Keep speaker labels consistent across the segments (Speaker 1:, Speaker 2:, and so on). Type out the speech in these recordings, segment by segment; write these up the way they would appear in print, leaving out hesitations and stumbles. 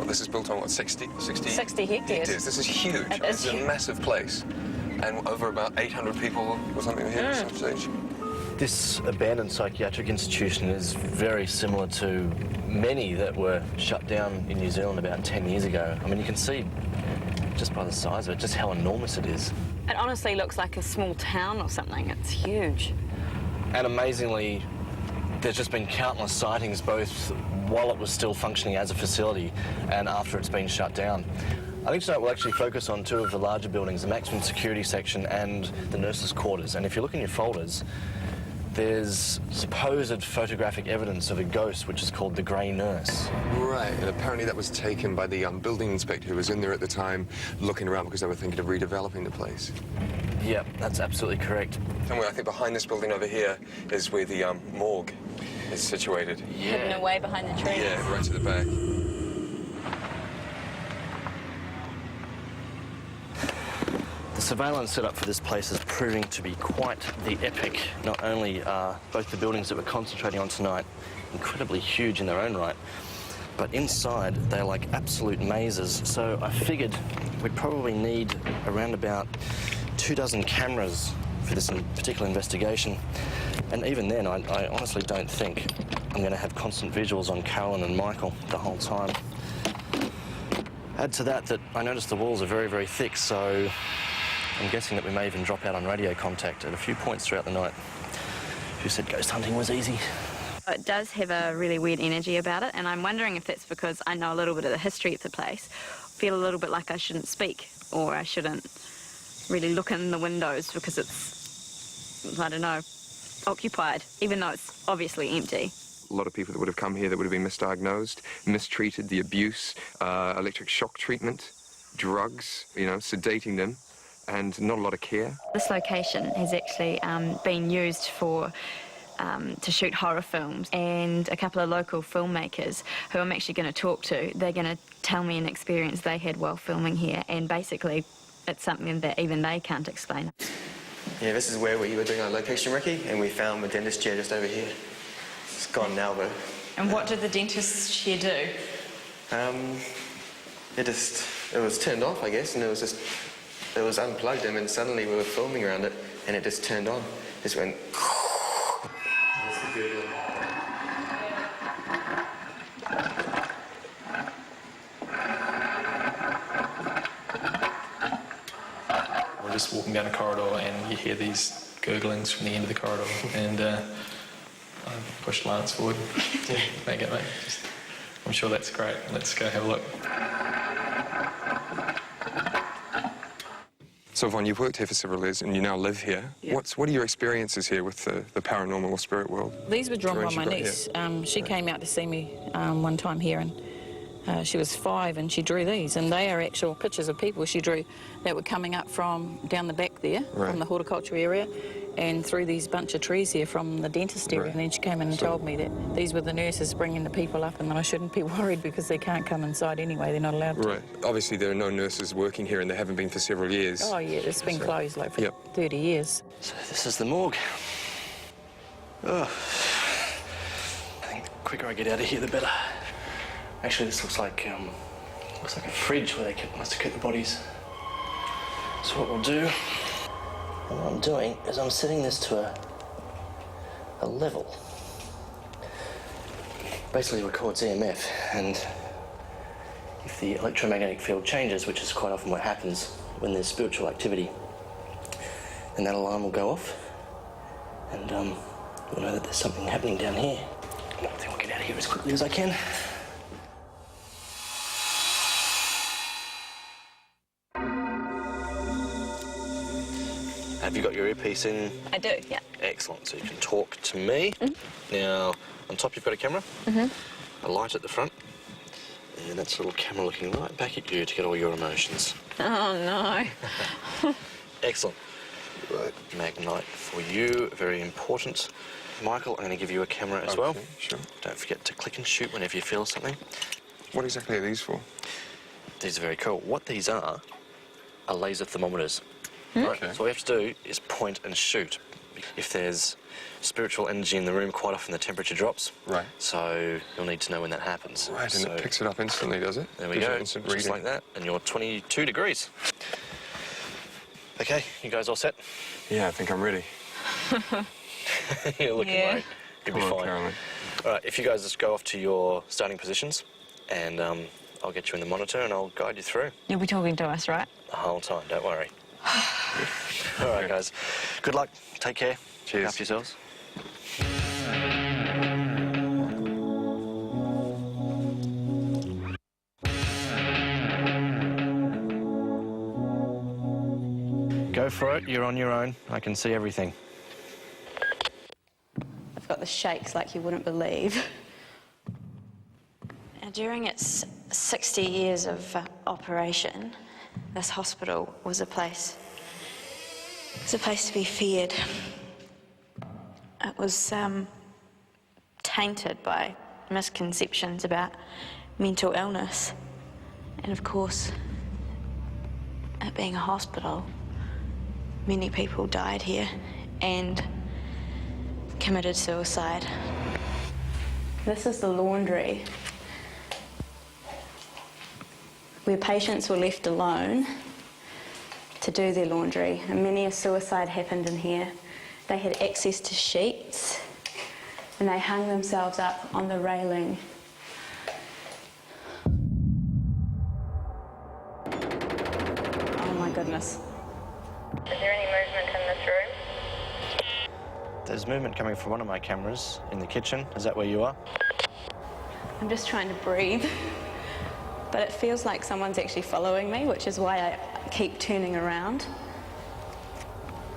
Speaker 1: this is built on, what, 60
Speaker 2: hectares.
Speaker 1: This is huge. It's a massive place. And over about 800 people or something here at some stage.
Speaker 3: This abandoned psychiatric institution is very similar to many that were shut down in New Zealand about 10 years ago. I mean, you can see just by the size of it, just how enormous it is.
Speaker 2: It honestly looks like a small town or something. It's huge.
Speaker 3: And amazingly, there's just been countless sightings, both while it was still functioning as a facility and after it's been shut down. I think tonight we'll actually focus on two of the larger buildings, the maximum security section and the nurses' quarters. And if you look in your folders, there's supposed photographic evidence of a ghost, which is called the Grey Nurse.
Speaker 1: Right, and apparently that was taken by the building inspector who was in there at the time, looking around because they were thinking of redeveloping the place.
Speaker 3: Yep, that's absolutely correct.
Speaker 1: Somewhere, I think behind this building over here is where the morgue is situated.
Speaker 2: Yeah. Hidden away behind the trees.
Speaker 1: Yeah, right to the back.
Speaker 3: The surveillance set up for this place is proving to be quite the epic. Not only are both the buildings that we're concentrating on tonight incredibly huge in their own right, but inside they're like absolute mazes. So I figured we'd probably need around about 24 cameras for this particular investigation. And even then, I honestly don't think I'm going to have constant visuals on Carolyn and Michael the whole time. Add to that I noticed the walls are very, very thick, so I'm guessing that we may even drop out on radio contact at a few points throughout the night. Who said ghost hunting was easy?
Speaker 2: It does have a really weird energy about it, and I'm wondering if that's because I know a little bit of the history of the place, feel a little bit like I shouldn't speak, or I shouldn't really look in the windows because it's, I don't know, occupied, even though it's obviously empty.
Speaker 1: A lot of people that would have come here that would have been misdiagnosed, mistreated, the abuse, electric shock treatment, drugs, sedating them, and not a lot of care.
Speaker 2: This location has actually been used for to shoot horror films, and a couple of local filmmakers who I'm actually going to talk to, they're going to tell me an experience they had while filming here, and basically it's something that even they can't explain.
Speaker 4: Yeah, this is where we were doing our location, Ricky, and we found the dentist chair just over here. It's gone now, though.
Speaker 2: And what did the dentist chair do?
Speaker 4: It was turned off, I guess, and it was unplugged, and then suddenly we were filming around it, and it just turned on. It just went. That's the good one.
Speaker 5: We're just walking down a corridor, and you hear these gurglings from the end of the corridor, and I pushed Lance forward. Yeah, make it, mate. I'm sure that's great. Let's go have a look.
Speaker 1: So, Vaughn, you've worked here for several years and you now live here.
Speaker 6: Yeah.
Speaker 1: What are your experiences here with the paranormal or spirit world?
Speaker 6: These were drawn by my niece. She came out to see me one time here, and she was 5 and she drew these, and they are actual pictures of people she drew that were coming up from down the back there, from the horticulture area, and through these bunch of trees here from the dentist area. And then she came in and told me that these were the nurses bringing the people up, and that I shouldn't be worried because they can't come inside anyway. They're not allowed to.
Speaker 1: Right. Obviously, there are no nurses working here, and they haven't been for several years.
Speaker 6: Oh, yeah, it's been closed like for 30 years.
Speaker 3: So this is the morgue. Oh. I think the quicker I get out of here, the better. Actually, this looks like a fridge where they must have kept the bodies. So what we'll do, and what I'm doing is I'm setting this to a level. Basically records EMF, and if the electromagnetic field changes, which is quite often what happens when there's spiritual activity, then that alarm will go off, and we'll know that there's something happening down here. I think we'll get out of here as quickly as I can. Have you got your earpiece in?
Speaker 2: I do, yeah.
Speaker 3: Excellent. So you can talk to me. Now, on top you've got a camera, a light at the front, and that's a little camera looking right back at you to get all your emotions.
Speaker 2: Oh, no.
Speaker 3: Excellent. Right. Magnite for you, very important. Michael, I'm going to give you a camera as well.
Speaker 1: Sure.
Speaker 3: Don't forget to click and shoot whenever you feel something.
Speaker 1: What exactly are these for?
Speaker 3: These are very cool. What these are laser thermometers. Right?
Speaker 1: Okay.
Speaker 3: So all you have to do is point and shoot. If there's spiritual energy in the room, quite often the temperature drops.
Speaker 1: Right.
Speaker 3: So you'll need to know when that happens.
Speaker 1: Right, and
Speaker 3: So
Speaker 1: it picks it up instantly, does it?
Speaker 3: there we
Speaker 1: Gives you
Speaker 3: go,
Speaker 1: instant
Speaker 3: just
Speaker 1: reading.
Speaker 3: like that, and you're 22 degrees. Okay, you guys all set?
Speaker 1: Yeah, I think I'm ready.
Speaker 3: You're looking
Speaker 6: Yeah.
Speaker 3: worried. You'll be
Speaker 1: Come on,
Speaker 3: fine.
Speaker 1: Carolyn.
Speaker 3: All right, if you guys just go off to your starting positions, and I'll get you in the monitor and I'll guide you through
Speaker 6: You'll be talking to us, right?
Speaker 3: the whole time, don't worry. All right, guys. Good luck. Take care. Look
Speaker 1: Cheers.
Speaker 3: after yourselves. Go for it. You're on your own. I can see everything.
Speaker 2: I've got the shakes like you wouldn't believe. Now, during its 60 years of operation, this hospital was a place to be feared. It was tainted by misconceptions about mental illness. And of course, it being a hospital, many people died here and committed suicide. This is the laundry, where patients were left alone to do their laundry, and many a suicide happened in here. They had access to sheets and they hung themselves up on the railing. Oh my goodness.
Speaker 7: Is there any movement in this room?
Speaker 3: There's movement coming from one of my cameras in the kitchen. Is that where you are?
Speaker 2: I'm just trying to breathe, but it feels like someone's actually following me, which is why I keep turning around.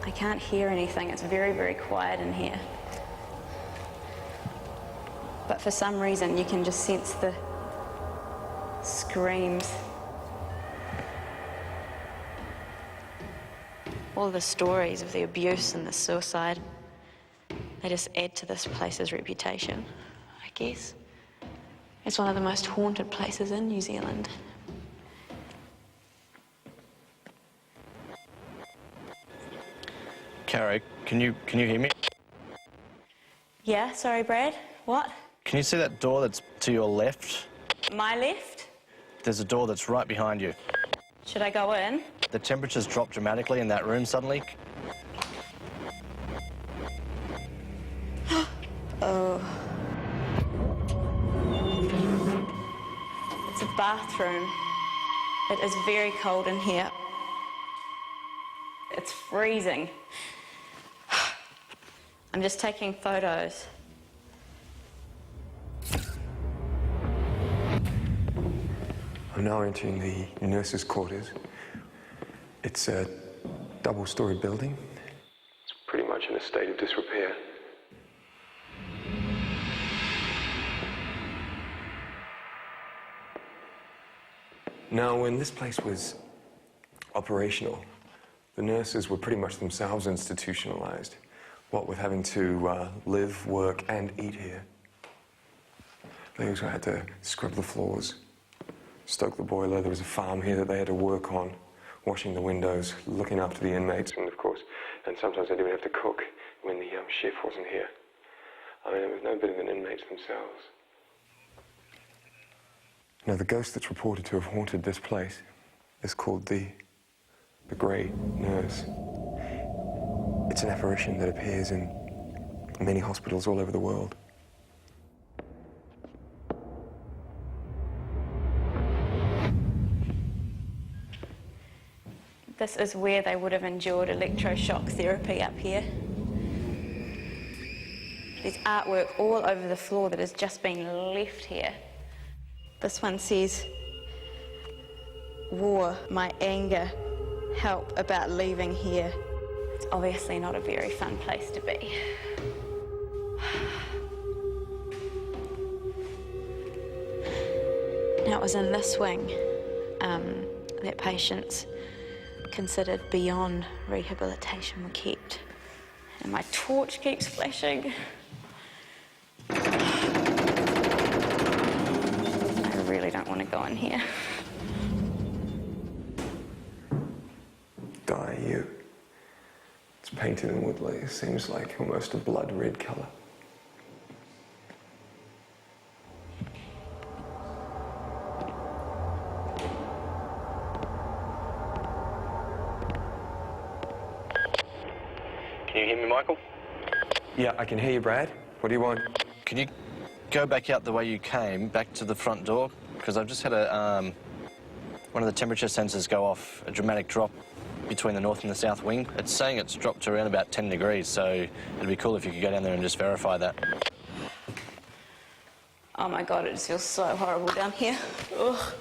Speaker 2: I can't hear anything. It's very, very quiet in here. But for some reason, you can just sense the screams. All the stories of the abuse and the suicide, they just add to this place's reputation, I guess. It's one of the most haunted places in New Zealand.
Speaker 3: Caro, can you hear me?
Speaker 2: Yeah, sorry, Brad. What?
Speaker 3: Can you see that door that's to your left?
Speaker 2: My left?
Speaker 3: There's a door that's right behind you.
Speaker 2: Should I go in?
Speaker 3: The temperature's dropped dramatically in that room suddenly.
Speaker 2: Oh. It's a bathroom. It is very cold in here. It's freezing. I'm just taking photos.
Speaker 1: I'm now entering the nurses' quarters. It's a double-story building. It's pretty much in a state of disrepair. Now, when this place was operational, the nurses were pretty much themselves institutionalized, what with having to live, work, and eat here. They also had to scrub the floors, stoke the boiler. There was a farm here that they had to work on, washing the windows, looking after the inmates, and of course, and sometimes they'd even have to cook when the chef wasn't here. I mean, it was no better than inmates themselves. Now, the ghost that's reported to have haunted this place is called the Grey Nurse. It's an apparition that appears in many hospitals all over the world.
Speaker 2: This is where they would have endured electroshock therapy up here. There's artwork all over the floor that has just been left here. This one says, "War, my anger, help about leaving here." It's obviously not a very fun place to be. Now, it was in this wing that patients considered beyond rehabilitation were kept. And my torch keeps flashing. I really don't want to go in here.
Speaker 1: Die you. It's painted in wood. It seems like almost a blood red colour.
Speaker 3: Can you hear me, Michael?
Speaker 1: Yeah, I can hear you, Brad. What do you want?
Speaker 3: Can you go back out the way you came, back to the front door? Because I've just had one of the temperature sensors go off, a dramatic drop between the north and the south wing. It's saying it's dropped to around about 10 degrees, so it'd be cool if you could go down there and just verify that.
Speaker 2: Oh my God, it just feels so horrible down here. Ugh.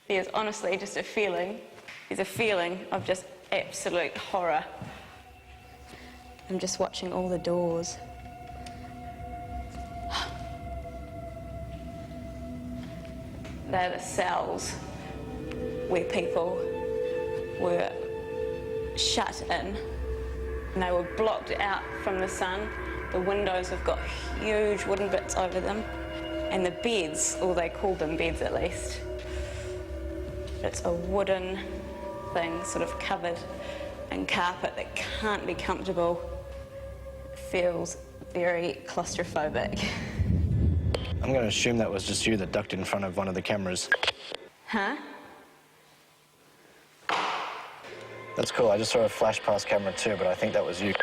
Speaker 2: There's honestly just a feeling, there's a feeling of just absolute horror. I'm just watching all the doors. They're the cells where people were shut in and they were blocked out from the sun. The windows have got huge wooden bits over them. And the beds, or they called them beds at least, it's a wooden thing sort of covered in carpet that can't be comfortable. It feels very claustrophobic.
Speaker 3: I'm going to assume that was just you that ducked in front of one of the cameras.
Speaker 2: Huh?
Speaker 3: That's cool. I just saw a flash past camera too, but I think that was you.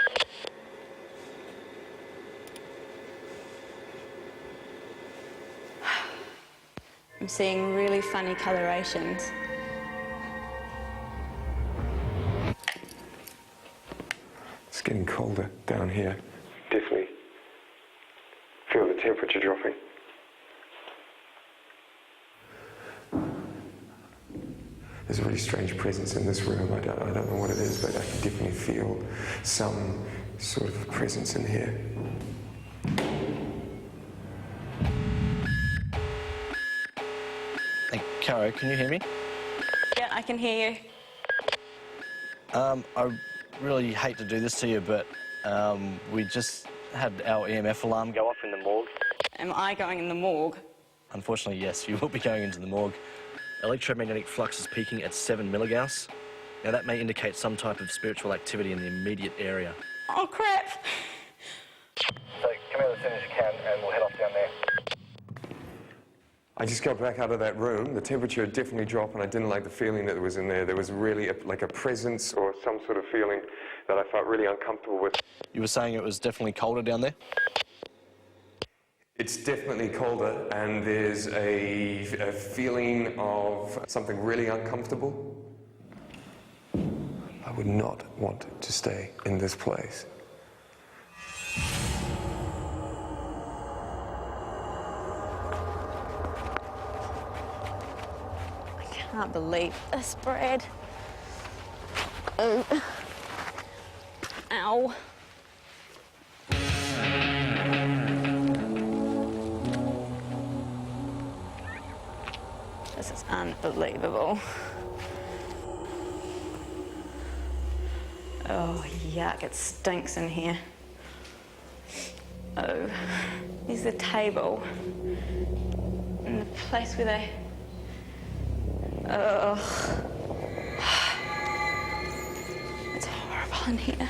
Speaker 2: I'm seeing really funny colorations.
Speaker 1: It's getting colder down here. Definitely feel the temperature dropping. There's a really strange presence in this room. I don't know what it is, but I can definitely feel some sort of presence in here.
Speaker 3: Hey, Caro, can you hear me?
Speaker 2: Yeah, I can hear you.
Speaker 3: I really hate to do this to you, but we just had our EMF alarm go off in the morgue.
Speaker 2: Am I going in the morgue?
Speaker 3: Unfortunately, yes, you will be going into the morgue. Electromagnetic flux is peaking at 7 milligauss. Now, that may indicate some type of spiritual activity in the immediate area.
Speaker 2: Oh, crap.
Speaker 3: So, come out as soon as you can, and we'll head off down there.
Speaker 1: I just got back out of that room. The temperature had definitely dropped, and I didn't like the feeling that was in there. There was really like a presence or some sort of feeling that I felt really uncomfortable with.
Speaker 3: You were saying it was definitely colder down there?
Speaker 1: It's definitely colder, and there's a feeling of something really uncomfortable. I would not want to stay in this place.
Speaker 2: I can't believe this, Brad. Oh. Ow. This is unbelievable. Oh, yuck, it stinks in here. Oh, there's the table. And the place where they... Ugh. It's horrible in here.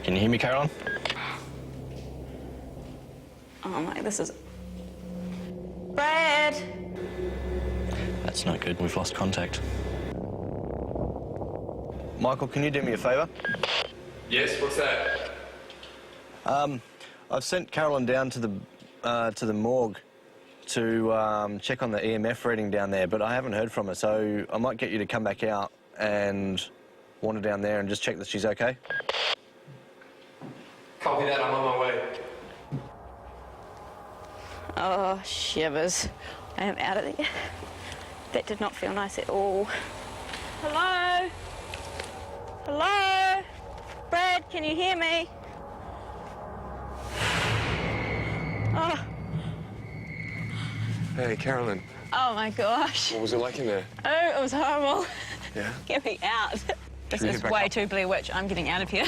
Speaker 3: Can you hear me, Caroline?
Speaker 2: Oh my, this is... Brad!
Speaker 3: That's not good. We've lost contact. Michael, can you do me a favour?
Speaker 1: Yes, what's that?
Speaker 3: I've sent Carolyn down to the morgue to check on the EMF reading down there, but I haven't heard from her, so I might get you to come back out and wander down there and just check that she's okay.
Speaker 1: Copy that, I'm on my way.
Speaker 2: Oh, shivers. I am out of there. That did not feel nice at all. Hello? Hello? Brad, can you hear me? Oh,
Speaker 1: Hey, Carolyn,
Speaker 2: oh my gosh.
Speaker 1: what was it like in there?
Speaker 2: Oh, it was horrible.
Speaker 1: Yeah?
Speaker 2: Get me out. This
Speaker 1: we
Speaker 2: is
Speaker 1: head back
Speaker 2: way
Speaker 1: up?
Speaker 2: too Blair Witch. I'm getting out of here.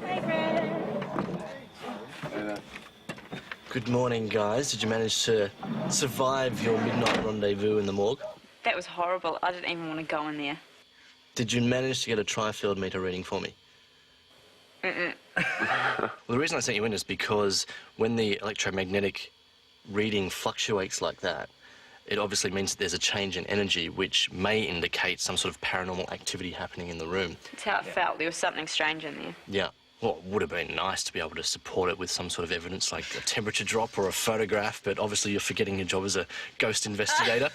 Speaker 2: Hey, Brad.
Speaker 3: Good morning, guys. Did you manage to survive your midnight rendezvous in the morgue?
Speaker 2: That was horrible. I didn't even want to go in there.
Speaker 3: Did you manage to get a tri-field meter reading for me? Well, the reason I sent you in is because when the electromagnetic reading fluctuates like that, it obviously means that there's a change in energy, which may indicate some sort of paranormal activity happening in the room.
Speaker 2: That's how it felt. There was something strange in there.
Speaker 3: Yeah. Well, it would have been nice to be able to support it with some sort of evidence, like a temperature drop or a photograph, but obviously you're forgetting your job as a ghost investigator.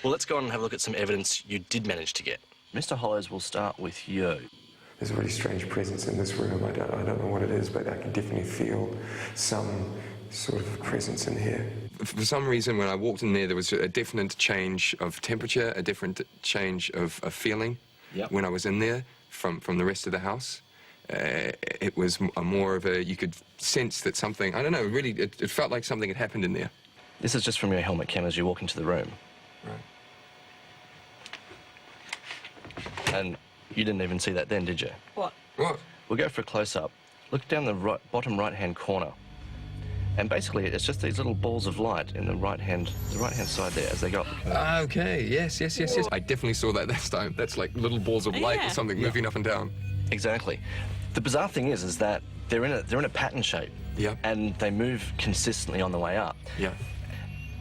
Speaker 3: Well, let's go on and have a look at some evidence you did manage to get. Mr. Hollows, we'll start with you.
Speaker 1: There's a really strange presence in this room. I don't know what it is, but I can definitely feel some sort of presence in here. For some reason, when I walked in there was a definite change of temperature, a different change of feeling when I was in there from the rest of the house. It was more of a, you could sense that something, I don't know, really, it felt like something had happened in there.
Speaker 3: This is just from your helmet cam as you walk into the room.
Speaker 1: Right.
Speaker 3: And you didn't even see that then, did you?
Speaker 2: What?
Speaker 1: What?
Speaker 3: We'll go for a close-up. Look down the bottom right-hand corner. And basically, it's just these little balls of light in the right-hand side there as they go up.
Speaker 1: Okay, yes. I definitely saw that this time. That's like little balls of light or something moving up and down.
Speaker 3: Exactly. The bizarre thing is that they're in a pattern shape.
Speaker 1: Yeah.
Speaker 3: And they move consistently on the way up.
Speaker 1: Yeah.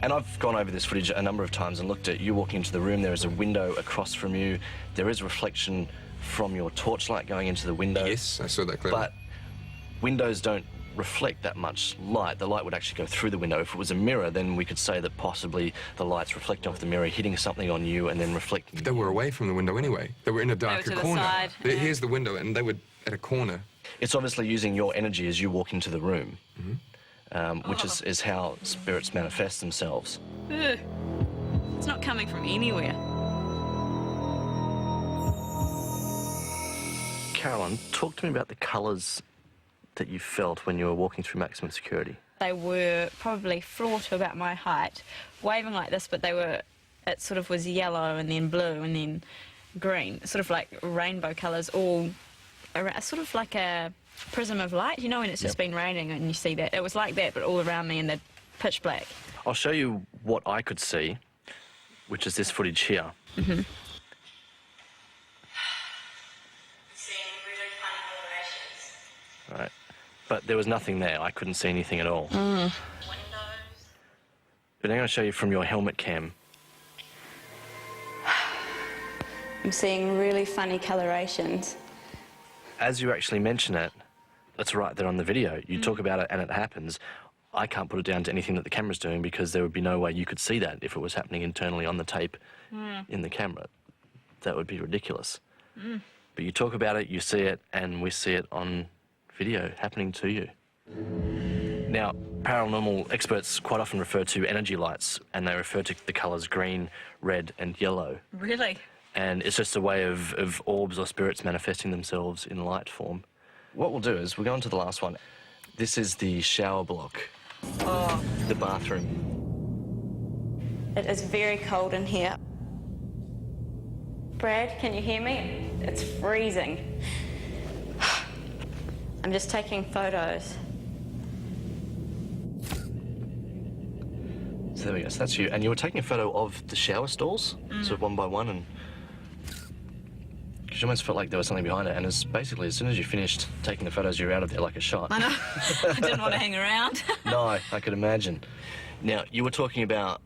Speaker 3: And I've gone over this footage a number of times and looked at you walking into the room. There is a window across from you. There is a reflection from your torchlight going into the window.
Speaker 1: Yes, I saw that clearly.
Speaker 3: But windows don't reflect that much light. The light would actually go through the window. If it was a mirror, then we could say that possibly the light's reflecting off the mirror, hitting something on you, and then reflecting.
Speaker 1: They were away from the window anyway. They were in a darker
Speaker 2: to the
Speaker 1: corner.
Speaker 2: side,
Speaker 1: Here's the window, and they were at a corner.
Speaker 3: It's obviously using your energy as you walk into the room, which is how spirits manifest themselves.
Speaker 2: Ugh. It's not coming from anywhere.
Speaker 3: Caroline, talk to me about the colours that you felt when you were walking through maximum security.
Speaker 2: They were probably floor to about my height, waving like this, but it sort of was yellow and then blue and then green, sort of like rainbow colours all around, sort of like a prism of light, you know, when it's just been raining and you see that. It was like that, but all around me and they're pitch black.
Speaker 3: I'll show you what I could see, which is this footage here.
Speaker 2: Mm-hmm.
Speaker 3: Right. But there was nothing there. I couldn't see anything at all. But I'm going to show you from your helmet cam.
Speaker 2: I'm seeing really funny colorations.
Speaker 3: As you actually mention it, it's right there on the video. You talk about it and it happens. I can't put it down to anything that the camera's doing because there would be no way you could see that if it was happening internally on the tape in the camera. That would be ridiculous. But you talk about it, you see it, and we see it on video happening to you. Now, paranormal experts quite often refer to energy lights, and they refer to the colours green, red, and yellow.
Speaker 2: Really?
Speaker 3: And it's just a way of orbs or spirits manifesting themselves in light form. What we'll do is we'll go on to the last one. This is the shower block.
Speaker 2: Oh.
Speaker 3: The bathroom.
Speaker 2: It is very cold in here. Brad, can you hear me? It's freezing. I'm just taking photos.
Speaker 3: So there we go, so that's you. And you were taking a photo of the shower stalls, sort of one by one, and you almost felt like there was something behind it. And it's basically, as soon as you finished taking the photos, you were out of there like a shot.
Speaker 2: I know. I didn't want to hang around.
Speaker 3: No, I could imagine. Now, you were talking about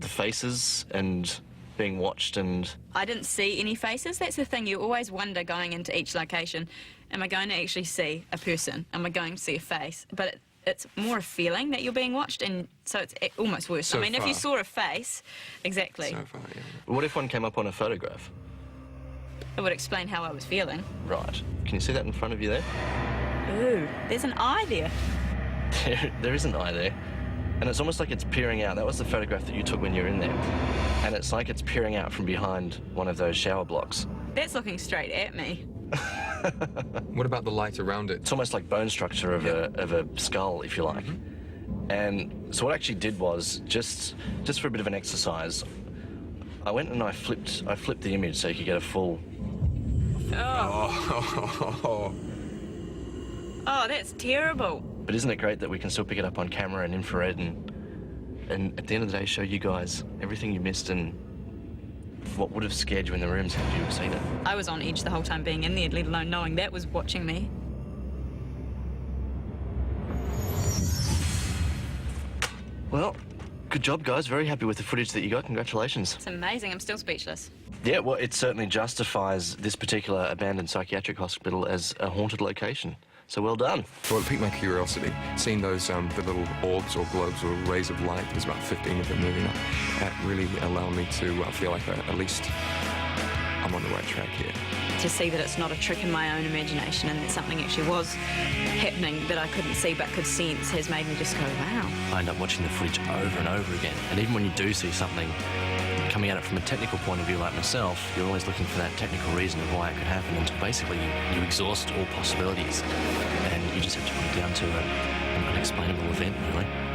Speaker 3: the faces and being watched and...
Speaker 2: I didn't see any faces. That's the thing. You always wonder going into each location, am I going to actually see a person? Am I going to see a face? But it's more a feeling that you're being watched, and so it's almost worse.
Speaker 1: So
Speaker 2: I mean, if you saw a face, exactly,
Speaker 1: So far, yeah.
Speaker 3: What if one came up on a photograph?
Speaker 2: it would explain how I was feeling.
Speaker 3: Right. Can you see that in front of you there?
Speaker 2: Ooh, there's an eye there.
Speaker 3: There is an eye there. And it's almost like it's peering out. That was the photograph that you took when you were in there. And it's like it's peering out from behind one of those shower blocks.
Speaker 2: That's looking straight at me.
Speaker 1: What about the light around it?
Speaker 3: It's almost like bone structure of a skull, if you like. And so what I actually did was, just for a bit of an exercise, I went and I flipped the image so you could get a full...
Speaker 1: Oh.
Speaker 2: Oh, that's terrible.
Speaker 3: But isn't it great that we can still pick it up on camera and infrared and at the end of the day show you guys everything you missed and what would have scared you in the rooms had you have seen it?
Speaker 2: I was on edge the whole time being in there, let alone knowing that was watching me.
Speaker 3: Well, good job, guys. Very happy with the footage that you got. Congratulations.
Speaker 2: It's amazing. I'm still speechless.
Speaker 3: Yeah, well, it certainly justifies this particular abandoned psychiatric hospital as a haunted location. So well done.
Speaker 1: Well, it piqued my curiosity. Seeing those, the little orbs or globes or rays of light, there's about 15 of them moving up, that really allowed me to feel like at least I'm on the right track here.
Speaker 2: To see that it's not a trick in my own imagination and that something actually was happening that I couldn't see but could sense has made me just go, wow.
Speaker 3: I end up watching the footage over and over again. And even when you do see something, coming at it from a technical point of view like myself, you're always looking for that technical reason of why it could happen. And basically, you exhaust all possibilities. And you just have to put it down to an unexplainable event, really.